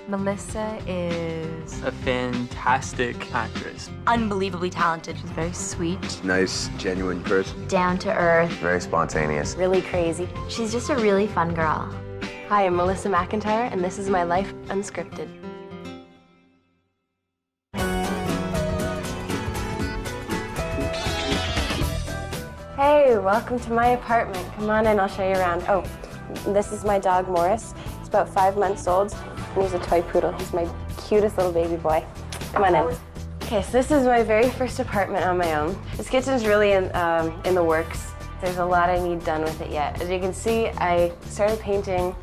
Melissa is a fantastic actress. unbelievably talented. She's very sweet, Nice, genuine person. down to earth, Very spontaneous. really crazy. She's just a really fun girl. Hi, I'm Melissa McIntyre, and this is my life unscripted. Hey, welcome to my apartment. Come on in, I'll show you around. Oh, this is my dog, Morris. He's about 5 months old, and he's a toy poodle. He's my cutest little baby boy. Come on in. Okay, so this is my very first apartment on my own. This kitchen's really in the works. There's a lot I need done with it yet. As you can see, I started painting.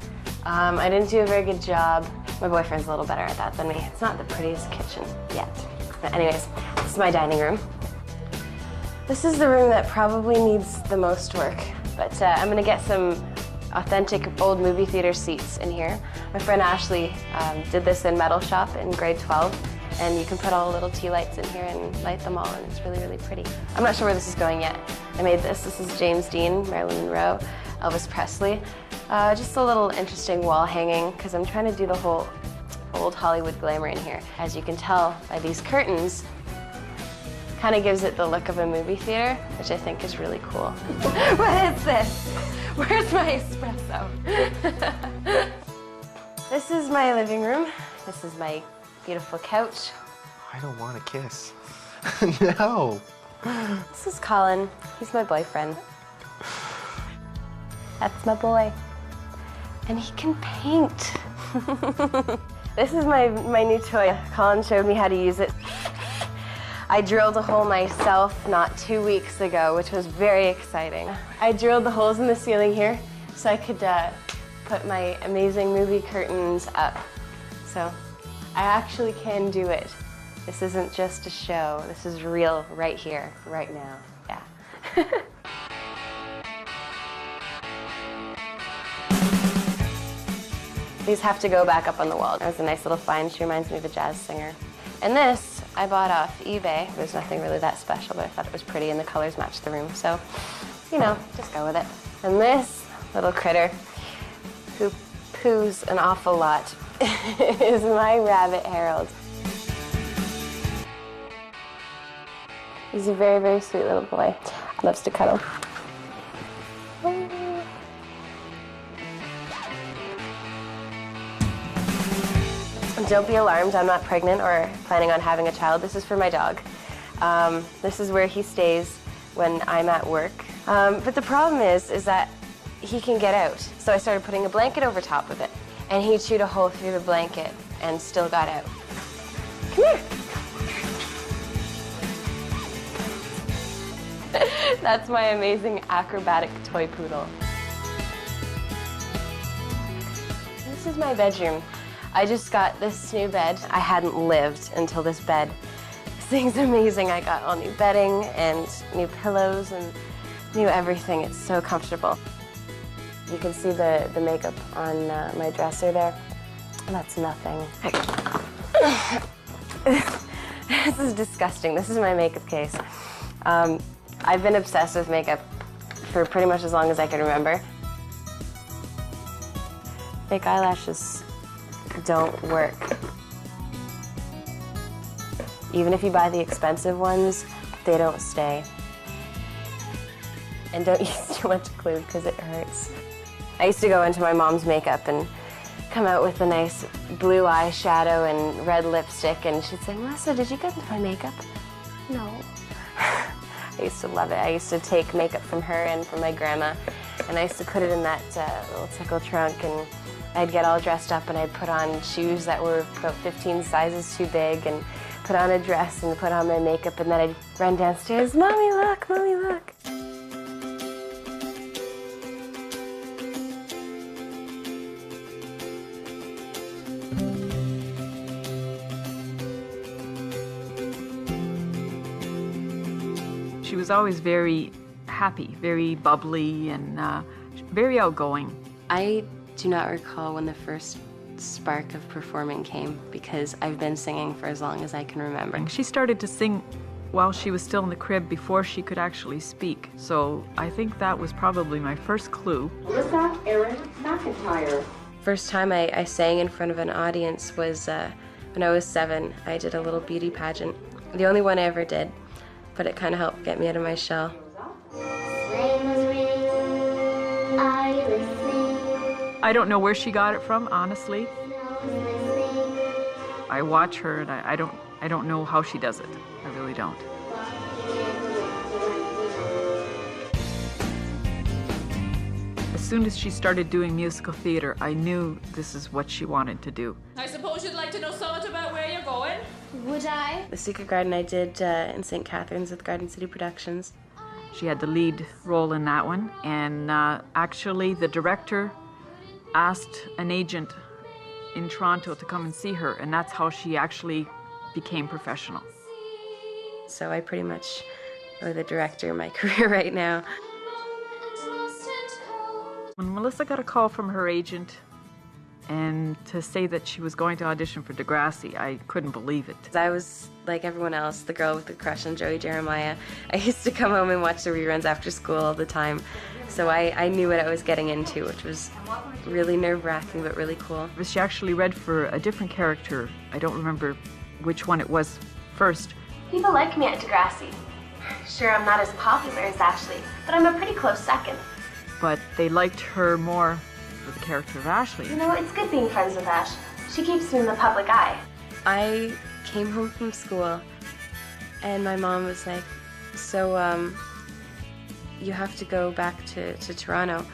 I didn't do a very good job. My boyfriend's a little better at that than me. It's not the prettiest kitchen yet. But anyways, this is my dining room. This is the room that probably needs the most work, but I'm gonna get some authentic old movie theater seats in here. My friend Ashley did this in Metal Shop in grade 12, and you can put all the little tea lights in here and light them all, and it's really, really pretty. I'm not sure where this is going yet. I made this. This is James Dean, Marilyn Monroe, Elvis Presley. Just a little interesting wall hanging, because I'm trying to do the whole old Hollywood glamour in here. As you can tell by these curtains, kind of gives it the look of a movie theater, which I think is really cool. What is this? Where's my espresso? This is my living room. This is my beautiful couch. I don't want to kiss. No. This is Colin. He's my boyfriend. That's my boy. And he can paint. This is my new toy. Colin showed me how to use it. I drilled a hole myself not 2 weeks ago, which was very exciting. I drilled the holes in the ceiling here so I could put my amazing movie curtains up. So I actually can do it. This isn't just a show. This is real right here, right now. Yeah. These have to go back up on the wall. That was a nice little find. She reminds me of a jazz singer. And this, I bought off eBay. There's nothing really that special, but I thought it was pretty and the colors matched the room. So, you know, just go with it. And this little critter, who poos an awful lot, is my rabbit, Harold. He's a very, very sweet little boy. Loves to cuddle. Don't be alarmed, I'm not pregnant or planning on having a child. This is for my dog. This is where he stays when I'm at work. But the problem is that he can get out. So I started putting a blanket over top of it, and he chewed a hole through the blanket and still got out. Come here. That's my amazing acrobatic toy poodle. This is my bedroom. I just got this new bed. I hadn't lived until this bed. This thing's amazing. I got all new bedding and new pillows and new everything. It's so comfortable. You can see the makeup on my dresser there. That's nothing. This is disgusting. This is my makeup case. I've been obsessed with makeup for pretty much as long as I can remember. Fake eyelashes don't work. Even if you buy the expensive ones, they don't stay. And don't use too much glue because it hurts. I used to go into my mom's makeup and come out with a nice blue eyeshadow and red lipstick, and she'd say, Melissa, did you get into my makeup? No. I used to love it. I used to take makeup from her and from my grandma, and I used to put it in that little tickle trunk, and I'd get all dressed up and I'd put on shoes that were about 15 sizes too big and put on a dress and put on my makeup, and then I'd run downstairs, Mommy, look, Mommy, look. She was always very happy, very bubbly, and very outgoing. I do not recall when the first spark of performing came, because I've been singing for as long as I can remember. She started to sing while she was still in the crib before she could actually speak. So I think that was probably my first clue. Melissa McIntyre. First time I sang in front of an audience was when I was 7. I did a little beauty pageant. The only one I ever did, but it kind of helped get me out of my shell. I don't know where she got it from, honestly. I watch her and I don't know how she does it. I really don't. As soon as she started doing musical theater, I knew this is what she wanted to do. I suppose you'd like to know so much about where you're going? Would I? The Secret Garden I did in St. Catharines with Garden City Productions. She had the lead role in that one, and actually the director asked an agent in Toronto to come and see her, and that's how she actually became professional. So I pretty much owe the director my career right now. When Melissa got a call from her agent and to say that she was going to audition for Degrassi, I couldn't believe it. I was like everyone else, the girl with the crush on Joey Jeremiah. I used to come home and watch the reruns after school all the time. So I knew what I was getting into, which was really nerve-wracking but really cool. She actually read for a different character. I don't remember which one it was first. People like me at Degrassi. Sure, I'm not as popular as Ashley, but I'm a pretty close second. But they liked her more for the character of Ashley. You know, it's good being friends with Ash. She keeps me in the public eye. I came home from school and my mom was like, so you have to go back to Toronto.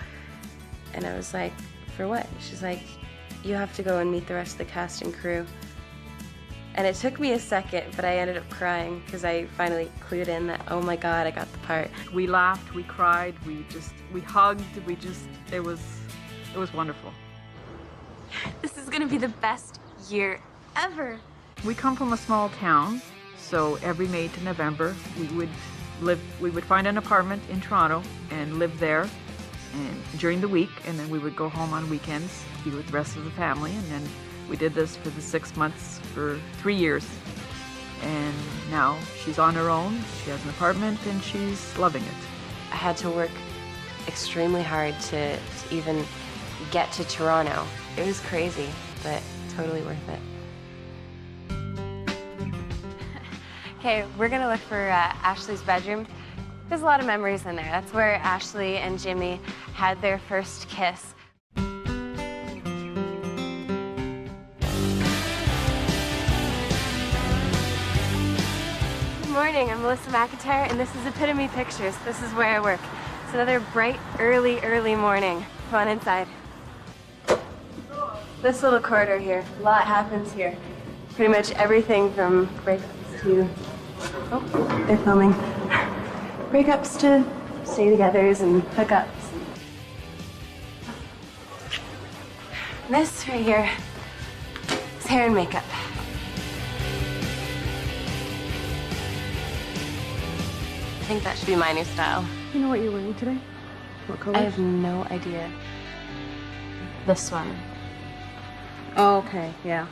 And I was like, for what? She's like, you have to go and meet the rest of the cast and crew. And it took me a second, but I ended up crying because I finally clued in that, oh my God, I got the part. We laughed, we cried, we hugged, it was wonderful. This is gonna be the best year ever. We come from a small town, so every May to November we would find an apartment in Toronto and live there and during the week, and then we would go home on weekends, be with the rest of the family, and then we did this for the 6 months for 3 years. And now she's on her own, she has an apartment, and she's loving it. I had to work extremely hard to even get to Toronto. It was crazy, but totally worth it. Okay, we're gonna look for Ashley's bedroom. There's a lot of memories in there. That's where Ashley and Jimmy had their first kiss. Good morning, I'm Melissa McIntyre, and this is Epitome Pictures. This is where I work. It's another bright, early morning. Come on inside. This little corridor here, a lot happens here. Pretty much everything from breakups to, oh, they're filming. Breakups to stay-togethers and hookups. This right here is hair and makeup. I think that should be my new style. You know what you're wearing today? What color? I have no idea. This one. Oh, okay, yeah.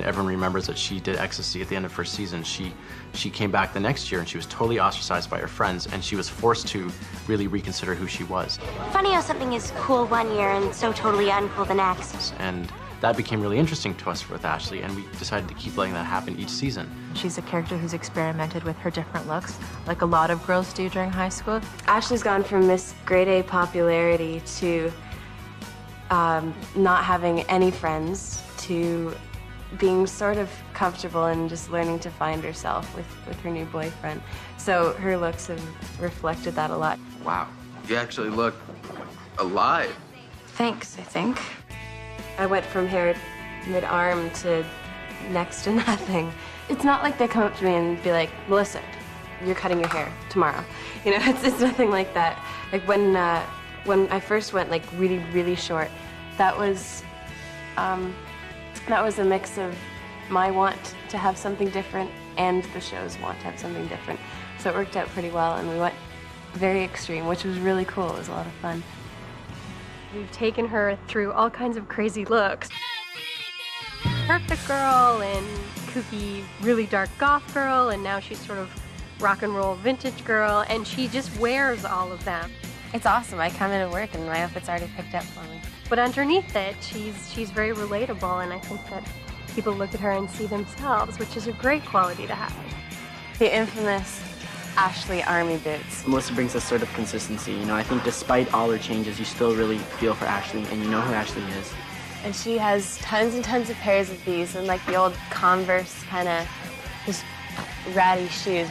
Everyone remembers that she did Ecstasy at the end of first season. She came back the next year and she was totally ostracized by her friends, and she was forced to really reconsider who she was. Funny how something is cool one year and so totally uncool the next. And that became really interesting to us with Ashley, and we decided to keep letting that happen each season. She's a character who's experimented with her different looks, like a lot of girls do during high school. Ashley's gone from Miss Grade A popularity to not having any friends to being sort of comfortable and just learning to find herself with her new boyfriend. So her looks have reflected that a lot. Wow, you actually look alive. Thanks, I think. I went from hair mid-arm to next to nothing. It's not like they come up to me and be like, Melissa, you're cutting your hair tomorrow. You know, it's nothing like that. Like when I first went like really short, that was a mix of my want to have something different and the show's want to have something different. So it worked out pretty well, and we went very extreme, which was really cool. It was a lot of fun. We've taken her through all kinds of crazy looks. Perfect girl and kooky, really dark goth girl, and now she's sort of rock and roll vintage girl, and she just wears all of them. It's awesome. I come into work and my outfit's already picked up for me. But underneath it, she's very relatable, and I think that people look at her and see themselves, which is a great quality to have. The infamous Ashley Army boots. Melissa brings this sort of consistency. You know, I think despite all her changes, you still really feel for Ashley, and you know who Ashley is. And she has tons and tons of pairs of these, and like the old Converse kind of just ratty shoes.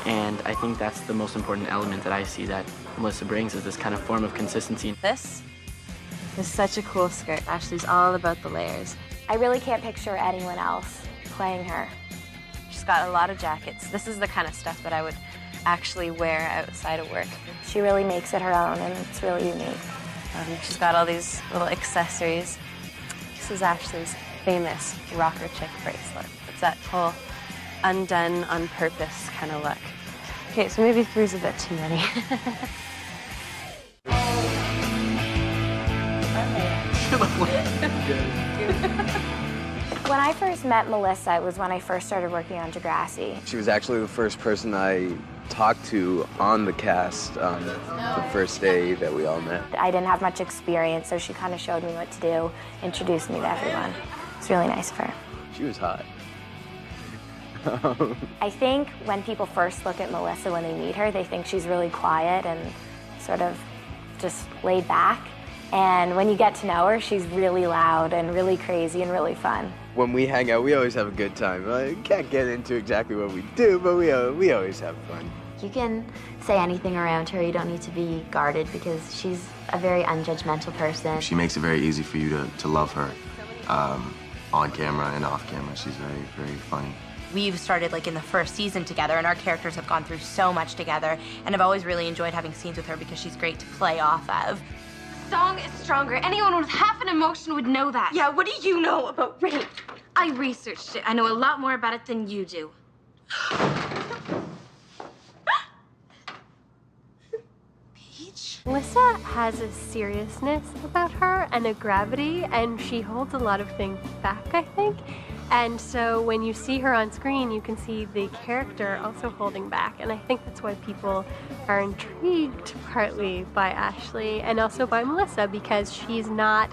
And I think that's the most important element that I see that Melissa brings, is this kind of form of consistency. This is such a cool skirt. Ashley's all about the layers. I really can't picture anyone else playing her. She's got a lot of jackets. This is the kind of stuff that I would actually wear outside of work. She really makes it her own, and it's really unique. She's got all these little accessories. This is Ashley's famous rocker chick bracelet. It's that whole undone on purpose kind of look. Okay, so maybe 3's a bit too many. When I first met Melissa, it was when I first started working on Degrassi. She was actually the first person I talked to on the cast the first day that we all met. I didn't have much experience, so she kind of showed me what to do, introduced me to everyone. It's really nice of her. She was hot. I think when people first look at Melissa when they meet her, they think she's really quiet and sort of just laid back. And when you get to know her, she's really loud and really crazy and really fun. When we hang out, we always have a good time. I can't get into exactly what we do, but we always have fun. You can say anything around her. You don't need to be guarded because she's a very unjudgmental person. She makes it very easy for you to love her on camera and off camera. She's very, very funny. We've started like in the first season together, and our characters have gone through so much together, and I've always really enjoyed having scenes with her because she's great to play off of. Song is stronger. Anyone with half an emotion would know that. Yeah, what do you know about rape? I researched it. I know a lot more about it than you do. Melissa has a seriousness about her and a gravity, and she holds a lot of things back, I think. And so when you see her on screen, you can see the character also holding back. And I think that's why people are intrigued partly by Ashley and also by Melissa, because she's not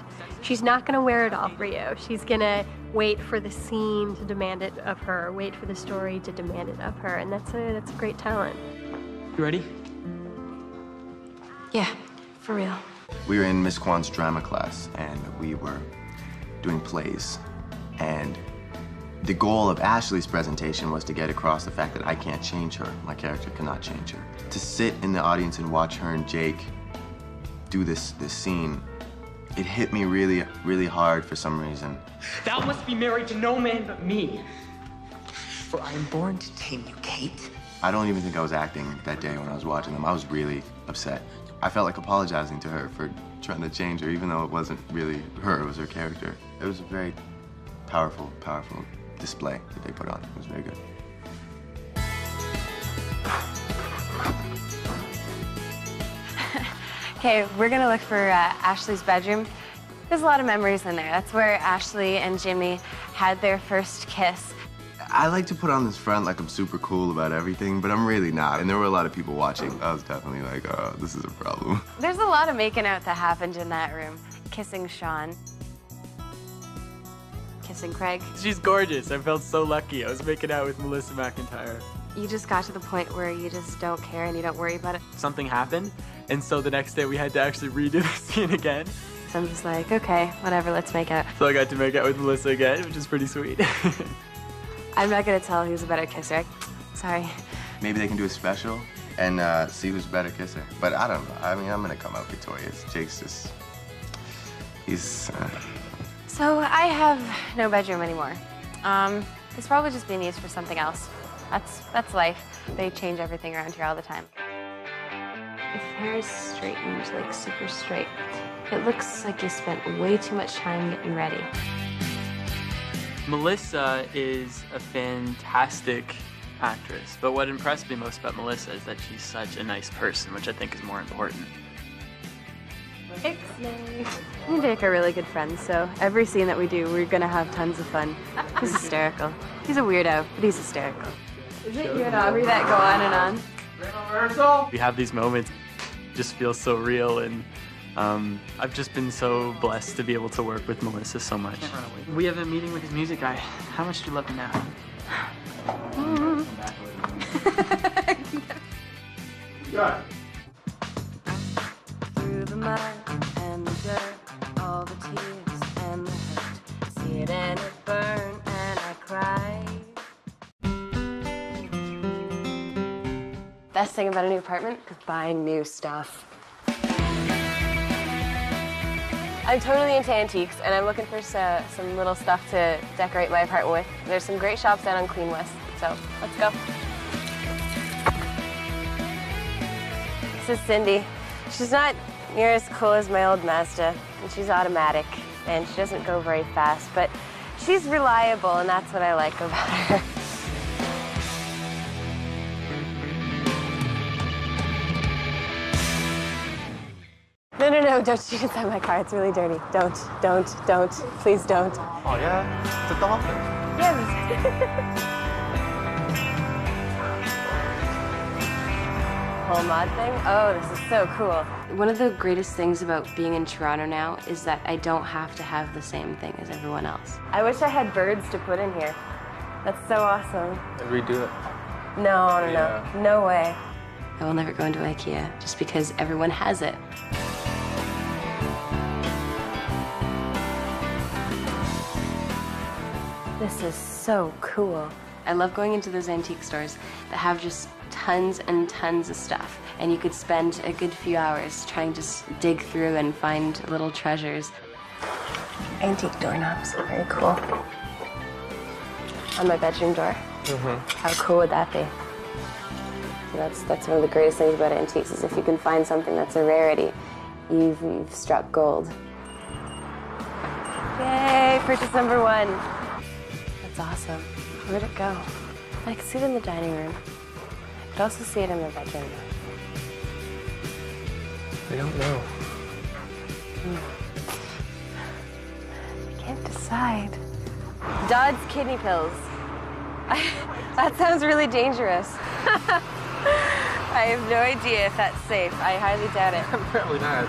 gonna wear it all for you. She's gonna wait for the scene to demand it of her, wait for the story to demand it of her, and that's a great talent. You ready? Yeah, for real. We were in Miss Kwan's drama class, and we were doing plays. And the goal of Ashley's presentation was to get across the fact that I can't change her. My character cannot change her. To sit in the audience and watch her and Jake do this scene, it hit me really, really hard for some reason. Thou must be married to no man but me. For I am born to tame you, Kate. I don't even think I was acting that day when I was watching them. I was really upset. I felt like apologizing to her for trying to change her, even though it wasn't really her, it was her character. It was a very powerful, powerful display that they put on. It was very good. Okay, we're gonna look for Ashley's bedroom. There's a lot of memories in there. That's where Ashley and Jimmy had their first kiss. I like to put on this front like I'm super cool about everything, but I'm really not. And there were a lot of people watching. I was definitely like, oh, this is a problem. There's a lot of making out that happened in that room. Kissing Sean. Kissing Craig. She's gorgeous. I felt so lucky. I was making out with Melissa McIntyre. You just got to the point where you just don't care and you don't worry about it. Something happened, and so the next day we had to actually redo the scene again. So I'm just like, okay, whatever, let's make out. So I got to make out with Melissa again, which is pretty sweet. I'm not gonna tell who's a better kisser. Sorry. Maybe they can do a special and see who's a better kisser. But I don't know. I mean, I'm gonna come out victorious. Jake's just, he's... So I have no bedroom anymore. It's probably just being used for something else. That's life. They change everything around here all the time. If hair is straightened, like super straight, it looks like you spent way too much time getting ready. Melissa is a fantastic actress, but what impressed me most about Melissa is that she's such a nice person, which I think is more important. Me and Jake are really good friends, so every scene that we do, we're gonna have tons of fun. He's hysterical. He's a weirdo, but he's hysterical. Is it you and Aubrey that go on and on? We have these moments. just feels so real, and I've just been so blessed to be able to work with Melissa so much. We have a meeting with his music guy. How much do you love him now? Yeah. Through the mud and the dirt, all the tears and the hurt, see it and it burn and I cry. Best thing about a new apartment is buying new stuff. I'm totally into antiques, and I'm looking for some little stuff to decorate my apartment with. There's some great shops down on Queen West, so let's go. This is Cindy. She's not near as cool as my old Mazda, and she's automatic, and she doesn't go very fast, but she's reliable, and that's what I like about her. No, don't shoot inside my car. It's really dirty. Don't. Please don't. Oh, yeah? It's a dolphin. Yeah. Whole mod thing? Oh, this is so cool. One of the greatest things about being in Toronto now is that I don't have to have the same thing as everyone else. I wish I had birds to put in here. That's so awesome. Did we do it? No way. I will never go into IKEA just because everyone has it. This is so cool. I love going into those antique stores that have just tons and tons of stuff, and you could spend a good few hours trying to just dig through and find little treasures. Antique doorknobs, very cool. On my bedroom door. How cool would that be? So that's one of the greatest things about antiques is if you can find something that's a rarity, you've struck gold. Yay, purchase number 1. That's awesome. Where'd it go? I could see it in the dining room. I could also see it in my bedroom. I don't know. I can't decide. Dodd's kidney pills. That sounds really dangerous. I have no idea if that's safe. I highly doubt it. Apparently not.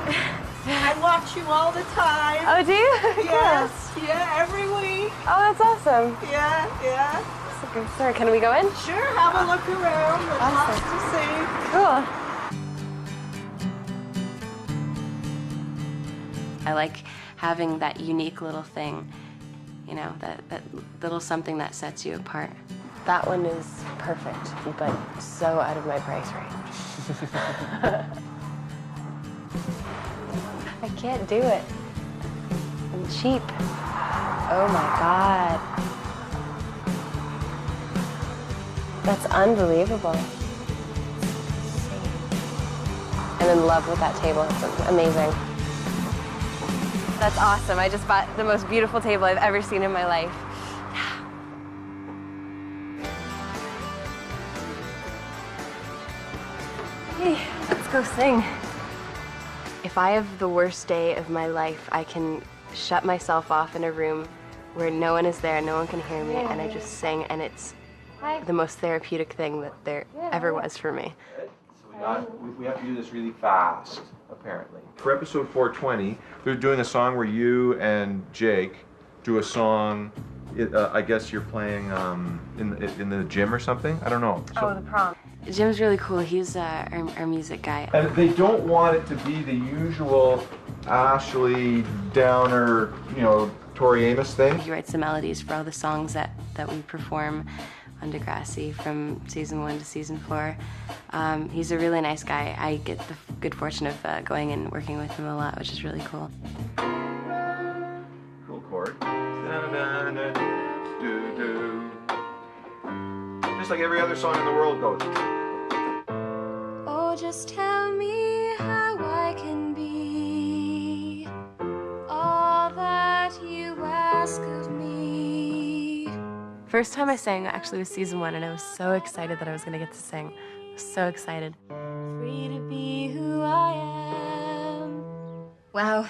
I watch you all the time. Oh, do you? Yes. Yeah, every week. Oh, that's awesome. Yeah. That's a good story. Can we go in? Sure, have a look around. There's lots to see. Cool. I like having that unique little thing, you know, that little something that sets you apart. That one is perfect, but so out of my price range. I can't do it. I'm cheap. Oh my God. That's unbelievable. I'm in love with that table. It's amazing. That's awesome. I just bought the most beautiful table I've ever seen in my life. Hey, let's go sing. If I have the worst day of my life, I can shut myself off in a room where no one is there, no one can hear me, and I just sing, and it's the most therapeutic thing that there ever was for me. So we have to do this really fast, apparently. For episode 420, they're doing a song where you and Jake do a song. I guess you're playing in the gym or something? I don't know. Oh, the prom. Jim's really cool. He's our music guy. And they don't want it to be the usual Ashley Downer, Tori Amos thing. He writes the melodies for all the songs that we perform on Degrassi from season 1 to season 4. He's a really nice guy. I get the good fortune of going and working with him a lot, which is really cool. Cool chord. Just like every other song in the world goes. Oh, just tell me how I can be all that you ask of me. First time I sang actually was season 1, and I was so excited that I was going to get to sing. I was so excited. Free to be who I am. Wow,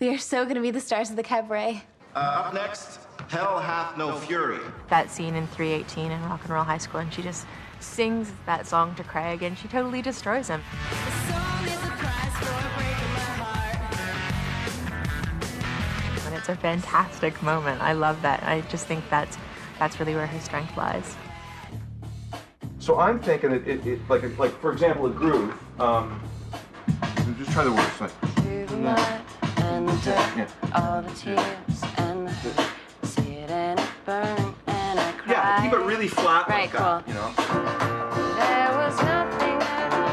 we are so going to be the stars of the cabaret. Up next, Hell Hath No Fury. That scene in 318 in Rock and Roll High School, and she just sings that song to Craig, and she totally destroys him. The song is a cry. It's a fantastic moment. I love that. I just think that's really where her strength lies. So I'm thinking like for example, a groove. Just try the words. Like, through the mud and the dirt, all the tears and the hurt. See it and it burn and I cry. Yeah, keep it really flat right, like that, you know. There was nothing at all.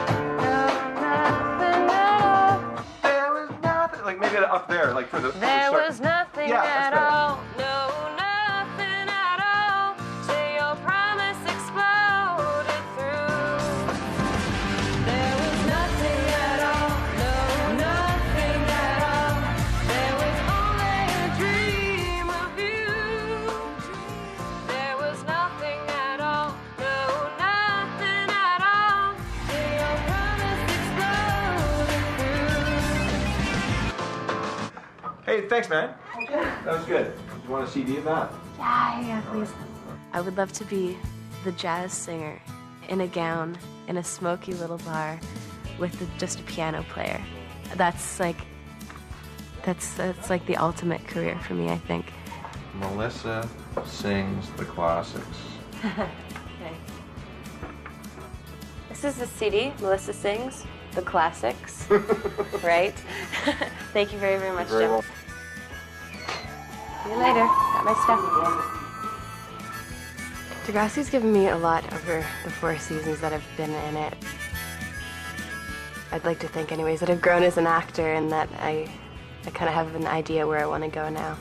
There was nothing. Like maybe up there, like for the. There start. was nothing Yeah, at that's better. all. No, nothing at all. Till your promise exploded through. There was nothing at all. No, nothing at all. There was only a dream of you. There was nothing at all. No, nothing at all. Till your promise exploded through. Hey, thanks, man. Okay. That was good. You want a CD of that? Yeah, please. I would love to be the jazz singer in a gown in a smoky little bar with just a piano player. That's like the ultimate career for me, I think. Melissa sings the classics. Okay. This is the CD, Melissa Sings the Classics, right? Thank you very, very much, Very Jeff. well. See you later. Got my stuff. Degrassi's given me a lot over the 4 seasons that I've been in it. I'd like to think anyways that I've grown as an actor and that I kind of have an idea where I want to go now.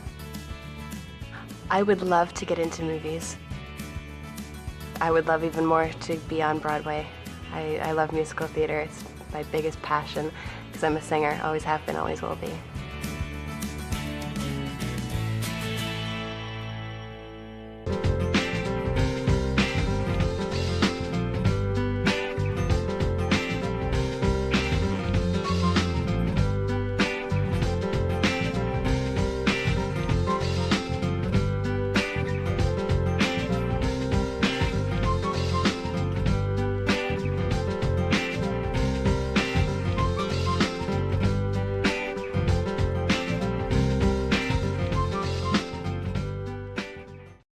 I would love to get into movies. I would love even more to be on Broadway. I love musical theater. It's my biggest passion because I'm a singer, always have been, always will be.